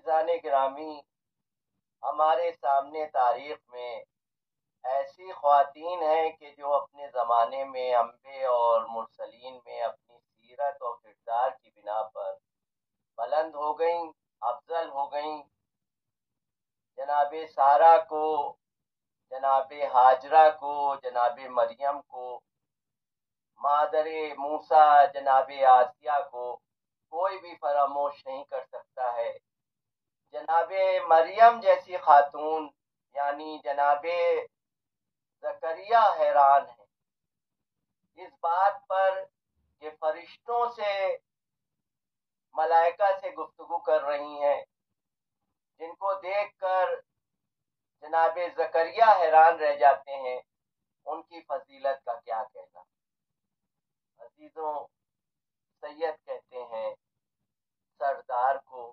عزیزان گرامی، ہمارے سامنے تاریخ میں ایسی خواتین ہیں کہ جو اپنے زمانے میں انبیاء اور مرسلین میں اپنی سیرت اور کردار کی بنا پر بلند ہو گئیں، افضل ہو گئیں۔ جناب سارہ کو، جناب ہاجرہ کو، جناب مریم کو، مادر موسیٰ جناب آسیہ کو کوئی بھی فراموش نہیں کر سکتا ہے۔ جناب مریم جیسی خاتون یعنی جناب زکریا حیران ہیں اس بات پر کہ فرشتوں سے، ملائکہ سے گفتگو کر رہی ہیں، جن کو دیکھ کر جناب زکریا حیران رہ جاتے ہیں۔ ان کی فضیلت کا کیا کہنا۔ عزیزوں، سید کہتے ہیں سردار کو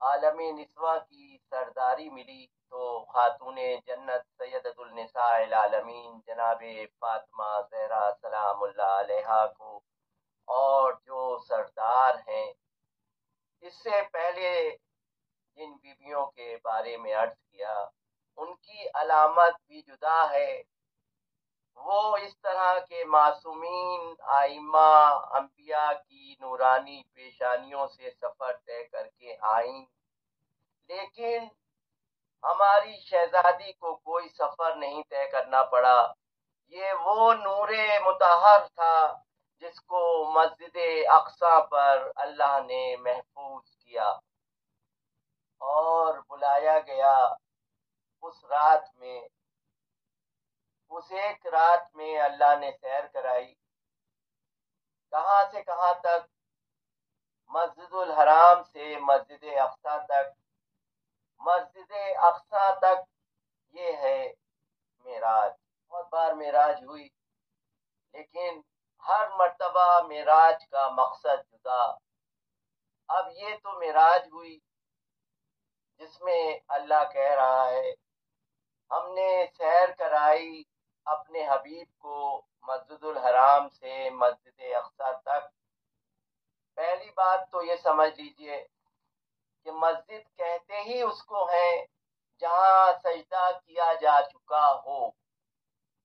عالم نسواں کی سرداری ملی تو خاتون جنت سیدۃ النساء العالمین جناب فاطمہ زہرا سلام اللہ علیہا کو، اور جو سردار ہیں اس سے پہلے جن بیویوں کے بارے میں عرض کیا ان کی علامت بھی جدا ہے۔ وہ اس طرح کے معصومین ائمہ انبیاء کی نورانی پیشانیوں سے سفر طے کر کے آئیں، لیکن ہماری شہزادی کو کوئی سفر نہیں طے کرنا پڑا۔ یہ وہ نور مطہر تھا جس کو مسجد اقصی پر اللہ نے محفوظ کیا اور بلایا گیا۔ اس رات میں، اس ایک رات میں اللہ نے سیر کرائی، کہاں سے کہاں تک؟ مسجد الحرام سے مسجد اقصی تک۔ مسجد اقصی تک یہ ہے معراج۔ بہت بار معراج ہوئی، لیکن ہر مرتبہ معراج کا مقصد جدا۔ اب یہ تو معراج ہوئی جس میں اللہ کہہ رہا ہے ہم نے سیر کرائی اپنے حبیب کو مسجد الحرام سے مسجد اقصی تک۔ پہلی بات تو یہ سمجھ لیجئے کہ مسجد کہتے ہی اس کو ہیں جہاں سجدہ کیا جا چکا ہو،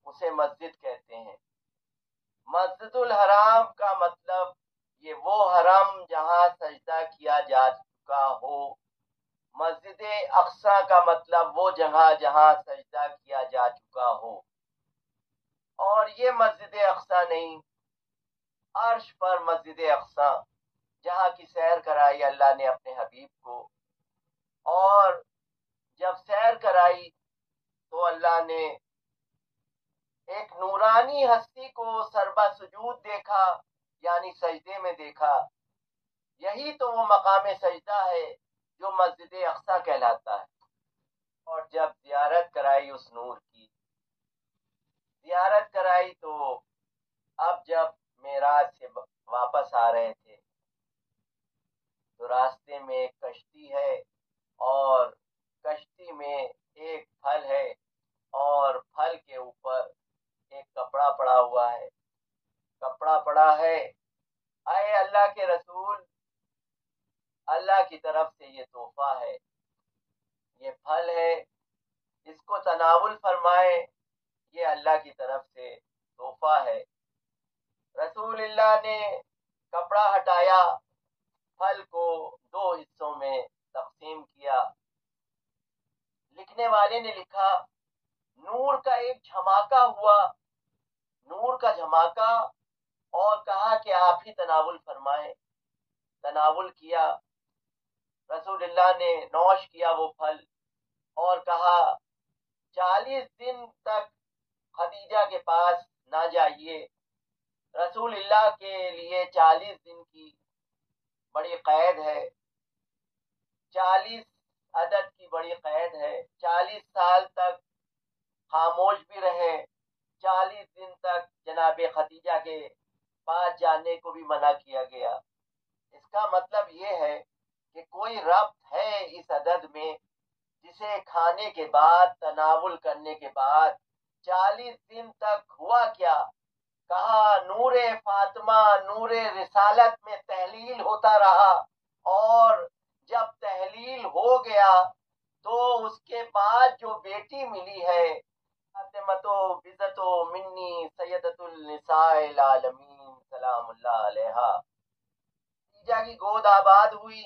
اسے مسجد کہتے ہیں۔ مسجد الحرام کا مطلب یہ وہ حرم جہاں سجدہ کیا جا چکا ہو۔ مسجد اقصی کا مطلب وہ جگہ جہاں سجدہ کیا جا چکا ہو۔ اور یہ مسجد اقصی نہیں، عرش پر مسجد اقصی جہاں کی سیر کرائی اللہ نے اپنے حبیب کو، اور جب سیر کرائی تو اللہ نے ایک نورانی ہستی کو سربا سجود دیکھا، یعنی سجدے میں دیکھا۔ یہی تو وہ مقام سجدہ ہے جو مسجد اقصی کہلاتا ہے۔ اور جب زیارت کرائی اس نور کی، زیارت کرائی تو اب جب معراج سے واپس آ رہے تھے تو راستے میں ایک کشتی ہے، اور کشتی میں ایک پھل ہے، اور پھل کے اوپر ایک کپڑا پڑا ہوا ہے۔ کپڑا پڑا ہے، اے اللہ کے رسول، اللہ کی طرف سے یہ تحفہ ہے، یہ پھل ہے، اس کو تناول فرمائے، یہ اللہ کی طرف سے تحفہ ہے۔ رسول اللہ نے کپڑا ہٹایا، پھل کو دو حصوں میں تقسیم کیا۔ لکھنے والے نے لکھا نور کا ایک جھماکہ ہوا، نور کا جھماکہ، اور کہا کہ آپ ہی تناول فرمائیں۔ تناول کیا، رسول اللہ نے نوش کیا وہ پھل، اور کہا 40 دن تک خدیجہ کے پاس نہ جائیے۔ رسول اللہ کے لیے 40 دن کی بڑی قید ہے، 40 عدد کی بڑی قید ہے۔ 40 سال تک خاموش بھی رہے، 40 دن تک جناب خدیجہ کے پاس جانے کو بھی منع کیا گیا۔ اس کا مطلب یہ ہے کہ کوئی ربط ہے اس عدد میں جسے کھانے کے بعد، تناول کرنے کے بعد 40 دن تک ہوا کیا؟ کہا نور فاطمہ، نور رسالت میں تحلیل ہوتا رہا، اور جب تحلیل ہو گیا تو اس کے بعد جو بیٹی ملی ہے فاطمہ بزت منی سیدۃ النساء العالمین سلام اللہ علیہا، خدیجہ کی گود آباد ہوئی،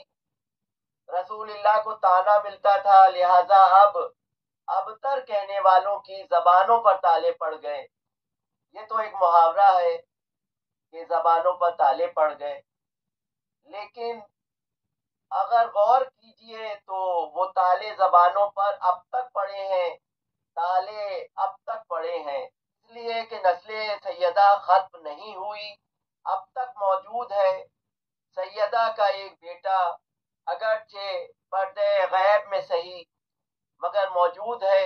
رسول اللہ کو تانا ملتا تھا، لہذا ابتر کہنے والوں کی زبانوں پر تالے پڑ گئے. یہ تو ایک محاورہ ہے کہ زبانوں پر تالے پڑ گئے، لیکن اگر غور کیجئے تو وہ تالے زبانوں پر اب تک پڑے ہیں، تالے اب تک پڑے ہیں، اس لیے کہ نسل سیدہ ختم نہیں ہوئی، اب تک موجود ہے. سیدہ کا ایک بیٹا اگرچہ پردے غیب میں صحیح مگر موجود ہے.